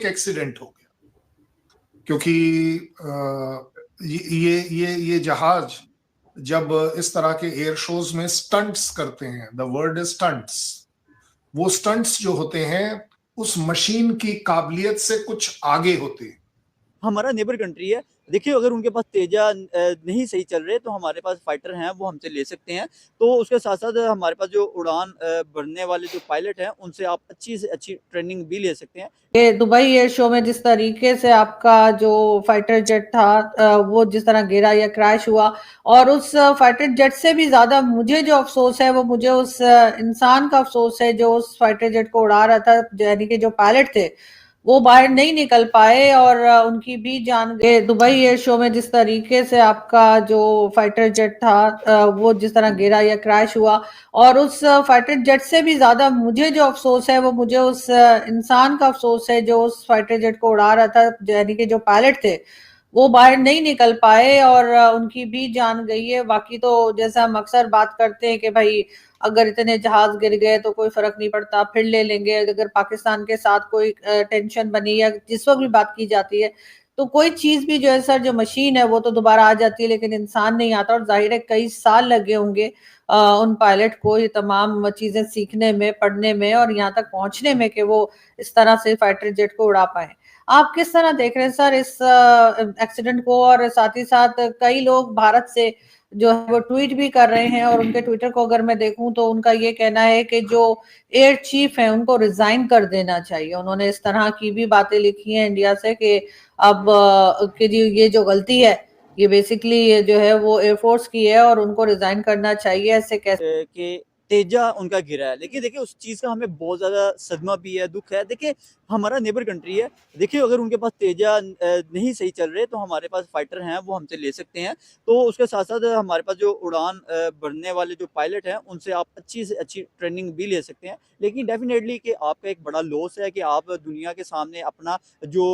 एक एक्सीडेंट हो गया, क्योंकि ये जहाज जब इस तरह के एयर शोज में स्टंट्स करते हैं, द वर्ड इज स्टंट्स, वो स्टंट्स जो होते हैं उस मशीन की काबिलियत से कुछ आगे होते हैं। हमारा नेबर कंट्री है। देखिए अगर उनके पास तेजा नहीं सही चल रहे तो हमारे पास फाइटर हैं, वो हमसे ले सकते हैं। तो उसके साथ-साथ हमारे पास जो उड़ान भरने वाले जो पायलट हैं, उनसे आप अच्छी से अच्छी ट्रेनिंग भी ले सकते हैं। ये दुबई एयर शो में जिस तरीके से आपका जो फाइटर जेट था वो जिस तरह गिरा या क्रैश हुआ, और उस फाइटर जेट से भी ज्यादा मुझे जो अफसोस है वो मुझे उस इंसान का अफसोस है जो उस फाइटर जेट को उड़ा रहा था, यानी कि जो पायलट थे वो बाहर नहीं निकल पाए और उनकी भी जान गई। दुबई एयर शो में जिस तरीके से आपका जो फाइटर जेट था वो जिस तरह गिरा या क्रैश हुआ, और उस फाइटर जेट से भी ज्यादा मुझे जो अफसोस है वो मुझे उस इंसान का अफसोस है जो उस फाइटर जेट को उड़ा रहा था, यानी कि जो पायलट थे वो बाहर नहीं निकल पाए और उनकी भी जान गई है। बाकी तो जैसा हम अक्सर बात करते हैं कि भाई अगर इतने जहाज गिर गए तो कोई फर्क नहीं पड़ता, फिर ले लेंगे। अगर पाकिस्तान के साथ कोई टेंशन बनी या जिस वक्त भी बात की जाती है तो कोई चीज भी जो है सर, जो मशीन है वो तो दोबारा आ जाती है, लेकिन इंसान नहीं आता। और जाहिर है कई साल लगे होंगे उन पायलट को ये तमाम चीजें सीखने में, पढ़ने में और यहाँ तक पहुंचने में कि वो इस तरह से फाइटर जेट को उड़ा पाए। आप किस तरह देख रहे हैं सर इस एक्सीडेंट को? और साथ ही साथ कई लोग भारत से जो है वो ट्वीट भी कर रहे हैं, और उनके ट्विटर को अगर मैं देखूं तो उनका ये कहना है कि जो एयर चीफ है उनको रिजाइन कर देना चाहिए। उन्होंने इस तरह की भी बातें लिखी हैं इंडिया से कि अब कि ये जो गलती है ये बेसिकली जो है वो एयरफोर्स की है और उनको रिजाइन करना चाहिए। ऐसे कैसे कि तेजा उनका गिरा है। लेकिन देखिए उस चीज़ का हमें बहुत ज़्यादा सदमा भी है, दुःख है। देखिए हमारा नेबर कंट्री है। देखिए अगर उनके पास तेजा नहीं सही चल रहे तो हमारे पास फाइटर हैं, वो हमसे ले सकते हैं। तो उसके साथ-साथ हमारे पास जो उड़ान भरने वाले जो पायलट हैं, उनसे आप अच्छी से अच्छी ट्रेनिंग भी ले सकते हैं। लेकिन डेफ़िनेटली कि आपका एक बड़ा लॉस है कि आप दुनिया के सामने अपना जो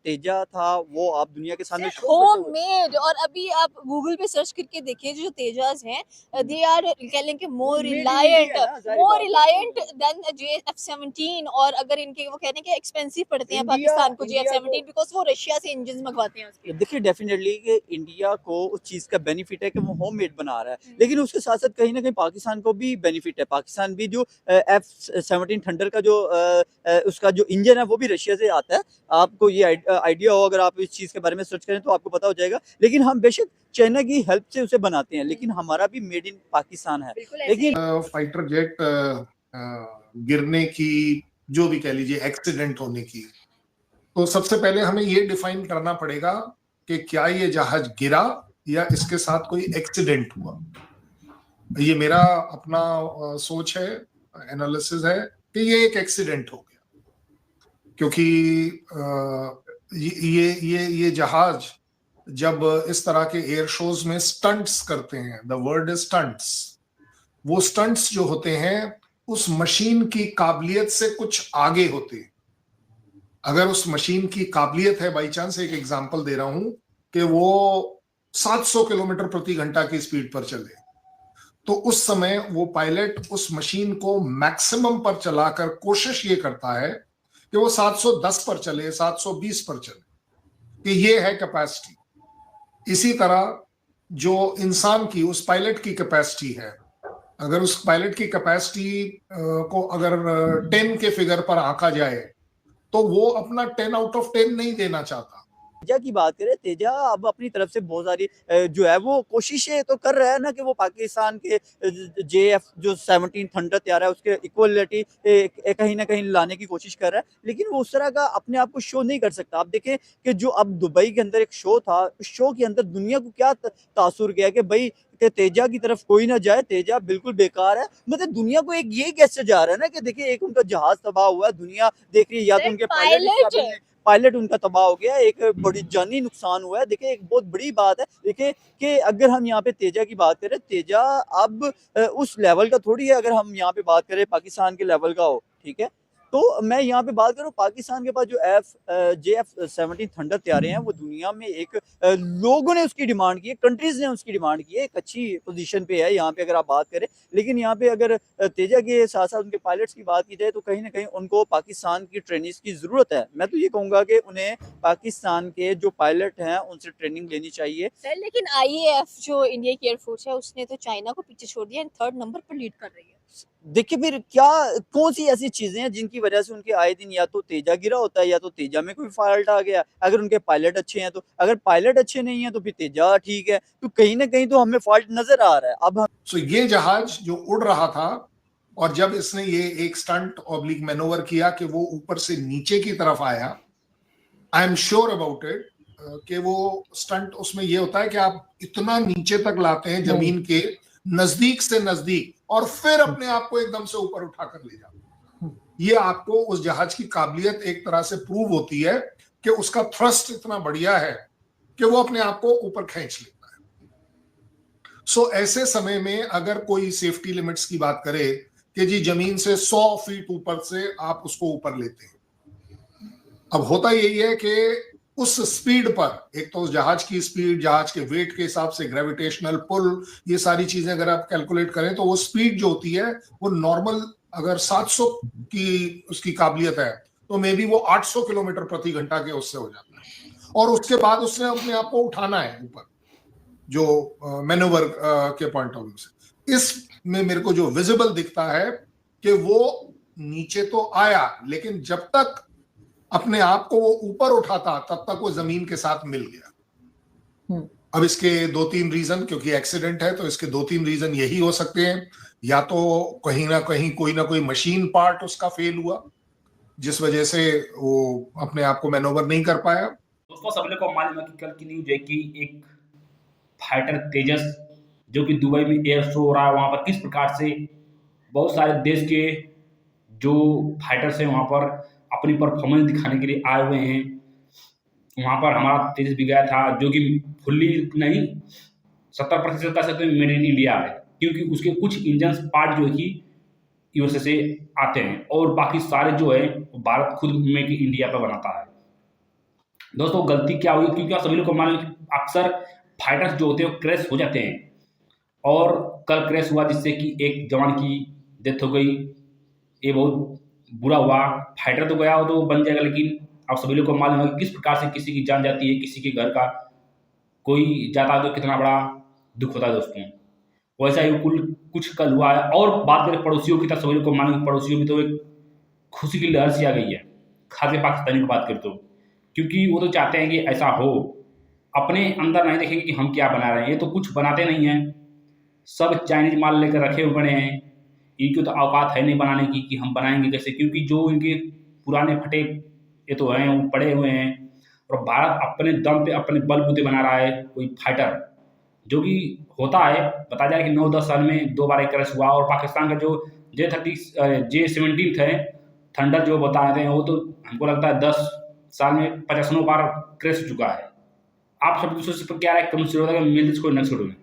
तेजा था वो आप दुनिया के सामने शो करते हुए होममेड। और अभी आप गूगल पे सर्च करके देखिए जो तेजास हैं, दे आर कह लें कि मोर मेड इन रिलायंट इंडिया है ना, ज़ाहिर बात है। Then JF-17। और अगर इनके वो कह रहे हैं कि एक्सपेंसिव पड़ते हैं इंडिया पाकिस्तान को इंडिया को JF-17, बिकॉज वो रशिया से इंजन मंगवाते हैं उसके। देखिए डेफिनेटली कि इंडिया को उस चीज़ का बेनिफिट है कि वो होममेड बना रहा है, लेकिन उसके साथ साथ कहीं ना कहीं पाकिस्तान को भी बेनिफिट है। पाकिस्तान भी जो F-17 थंडर का जो उसका जो इंजन है वो भी रशिया से आता है। आपको ये आइडिया हो, अगर आप इस चीज़ के बारे में सर्च करें तो आपको पता हो जाएगा। लेकिन हम बेशक चाइना की हेल्प से उसे बनाते हैं, लेकिन हमारा भी मेड इन पाकिस्तान है। लेकिन फाइटर जेट गिरने की, जो भी कह लीजिए एक्सीडेंट होने की, तो सबसे पहले हमें ये डिफाइन करना पड़ेगा कि क्या ये जहाज गिरा या इसके साथ कोई एक्सीडेंट हुआ। ये मेरा अपना सोच है, एनालिसिस है कि ये एक एक्सीडेंट हो गया, क्योंकि ये जहाज जब इस तरह के एयर शोज में स्टंट्स करते हैं, द वर्ड इज स्टंट्स, वो स्टंट्स जो होते हैं उस मशीन की काबिलियत से कुछ आगे होते हैं। अगर उस मशीन की काबिलियत है, बाई चांस एक एग्जांपल दे रहा हूं, कि वो 700 किलोमीटर प्रति घंटा की स्पीड पर चले, तो उस समय वो पायलट उस मशीन को मैक्सिमम पर चलाकर कोशिश ये करता है कि वो 710 पर चले, 720 पर चले, कि ये है कैपेसिटी। इसी तरह जो इंसान की, उस पायलट की कैपेसिटी है, अगर उस पायलट की कैपेसिटी को अगर 10 के फिगर पर आंका जाए तो वो अपना 10 आउट ऑफ 10 नहीं देना चाहता। तेजा की बात करें, तेजा अब अपनी तरफ से बहुत सारी जो है वो कोशिशें तो कर रहा है ना कि वो पाकिस्तान के JF जो 17 थंडर तैयार है उसके इक्वलिटी कहीं ना कहीं लाने की कोशिश कर रहा है, लेकिन वो उस तरह का अपने आप को शो नहीं कर सकता। आप देखें कि जो अब दुबई के अंदर एक शो था, उस शो के अंदर दुनिया को क्या तासुर गया कि भाई कि तेजा की तरफ कोई ना जाए, तेजा बिल्कुल बेकार है। मतलब दुनिया को एक ये कैसे जा रहा है ना कि देखिए एक उनका जहाज तबाह हुआ है, दुनिया देख रही है, या तो उनके पायलट उनका तबाह हो गया, एक बड़ी जानी नुकसान हुआ है। देखिए एक बहुत बड़ी बात है, देखिए कि अगर हम यहाँ पे तेजा की बात करें, तेजा अब उस लेवल का थोड़ी है अगर हम यहाँ पे बात करें पाकिस्तान के लेवल का हो, ठीक है। तो मैं यहाँ पे बात करूँ पाकिस्तान के पास जो JF-17 थंडर तैयारे हैं वो दुनिया में एक लोगों ने उसकी डिमांड की है, कंट्रीज ने उसकी डिमांड की है, एक अच्छी पोजीशन पे है यहाँ पे अगर आप बात करें। लेकिन यहाँ पे अगर तेजा के साथ साथ उनके पायलट्स की बात की जाए तो कहीं ना कहीं उनको पाकिस्तान की ट्रेनिंग्स की ज़रूरत है। मैं तो ये कहूँगा कि उन्हें पाकिस्तान के जो पायलट हैं उनसे ट्रेनिंग लेनी चाहिए। सर लेकिन IAF जो इंडिया की एयरफोर्स है उसने तो चाइना को पीछे छोड़ दिया, 3rd नंबर पर लीड कर रही है। देखिए फिर क्या कौन सी ऐसी चीजें हैं जिनकी वजह से उनके आए दिन या तो तेजा गिरा होता है या तो तेजा में कोई फॉल्ट आ गया। अगर उनके पायलट अच्छे हैं तो, अगर पायलट अच्छे नहीं है तो फिर तेजा ठीक है, तो कहीं ना कहीं तो हमें फॉल्ट नजर आ रहा है। अब हम सो ये जहाज जो उड़ रहा था और जब इसने ये एक स्टंट ऑब्लिक मैनोवर किया कि वो ऊपर से नीचे की तरफ आया, I am sure about it कि वो स्टंट उसमें ये होता है कि आप इतना नीचे तक लाते हैं जमीन के नजदीक से नजदीक और फिर अपने आप को एकदम से ऊपर उठाकर ले जाते हैं। ये आपको उस जहाज की काबिलियत एक तरह से प्रूव होती है कि उसका थ्रस्ट इतना बढ़िया है कि वो अपने आप को ऊपर खींच लेता है। सो ऐसे समय में अगर कोई सेफ्टी लिमिट्स की बात करे कि जी जमीन से 100 फीट ऊपर से आप उसको ऊपर लेते हैं, अब होता यही है कि उस स्पीड पर एक तो उस जहाज की स्पीड, जहाज के वेट के हिसाब से ग्रेविटेशनल पुल, ये सारी चीजें अगर आप कैलकुलेट करें तो वो स्पीड जो होती है वो नॉर्मल अगर 700 की उसकी काबिलियत है तो मे बी वो 800 किलोमीटर प्रति घंटा के उससे हो जाता है। और उसके बाद उसने अपने आप को उठाना है ऊपर जो मैनोवर के पॉइंट ऑफ व्यू से। इसमें मेरे को जो विजिबल दिखता है कि वो नीचे तो आया लेकिन जब तक अपने आप को वो ऊपर उठाता तब तक वो जमीन के साथ मिल गया। अब इसके 2-3 रीजन, क्योंकि एक्सीडेंट है तो इसके 2-3 रीजन यही हो सकते हैं, या तो कहीं ना कहीं कोई ना कोई मशीन पार्ट उसका फेल हुआ जिस वजह से वो अपने आप को मैनोवर नहीं कर पाया। दोस्तों सभी लोग को मालूम है कि कल की न्यूज है कि एक फाइटर तेजस जो कि दुबई में एयर शो हो रहा है, वहां पर किस प्रकार से बहुत सारे देश के जो फाइटर्स हैं वहां पर अपनी परफॉर्मेंस दिखाने के लिए आए हुए हैं। वहां पर हमारा तेजस भी गया था जो कि फुल्ली नहीं 70% कह सकते हैं मेड इन इंडिया है, क्योंकि उसके कुछ इंजन पार्ट जो है कि यूएसए से आते हैं और बाकी सारे जो है भारत खुद मेक इन इंडिया पर बनाता है। दोस्तों गलती क्या हुई, क्योंकि आप सभी लोग को मालूम है कि अक्सर फाइटर्स जो होते हैं वो क्रैश हो जाते हैं और कल क्रैश हुआ जिससे कि एक जवान की डेथ हो गई। ये बहुत बुरा हुआ। फाइटर तो गया हो तो बन जाएगा, लेकिन आप सभी लोग को मालूम है कि किस प्रकार से किसी की जान जाती है, किसी के घर का कोई जाता है तो कितना बड़ा दुख होता है दोस्तों। वैसा ही कुछ कल हुआ है। और बात करें पड़ोसियों की, तो सभी लोग को मालूम है पड़ोसियों में तो एक खुशी की लहर सी आ गई है खासे पाकिस्तानी की बात करें तो, क्योंकि वो तो चाहते हैं कि ऐसा हो, अपने अंदर नहीं देखेंगे कि हम क्या बना रहे हैं। ये तो कुछ बनाते नहीं हैं, सब चाइनीज माल लेकर रखे हुए बने हैं। इनकी तो औकात है नहीं बनाने की कि हम बनाएंगे कैसे, क्योंकि जो इनके पुराने फटे ये तो हैं वो पड़े हुए हैं। और भारत अपने दम पे अपने बलबूते बना रहा है कोई फाइटर, जो कि होता है बताया जाए कि 9-10 साल में 2 बार एक क्रैश हुआ। और पाकिस्तान का जो J-17 थे थंडर जो बता रहे हैं वो तो हमको लगता है 10 साल में 50 बार क्रैश हो चुका है। आप सब दूसरों से क्या राय कमेंट जरूर मिलते इसको नेक्स्ट वीडियो में।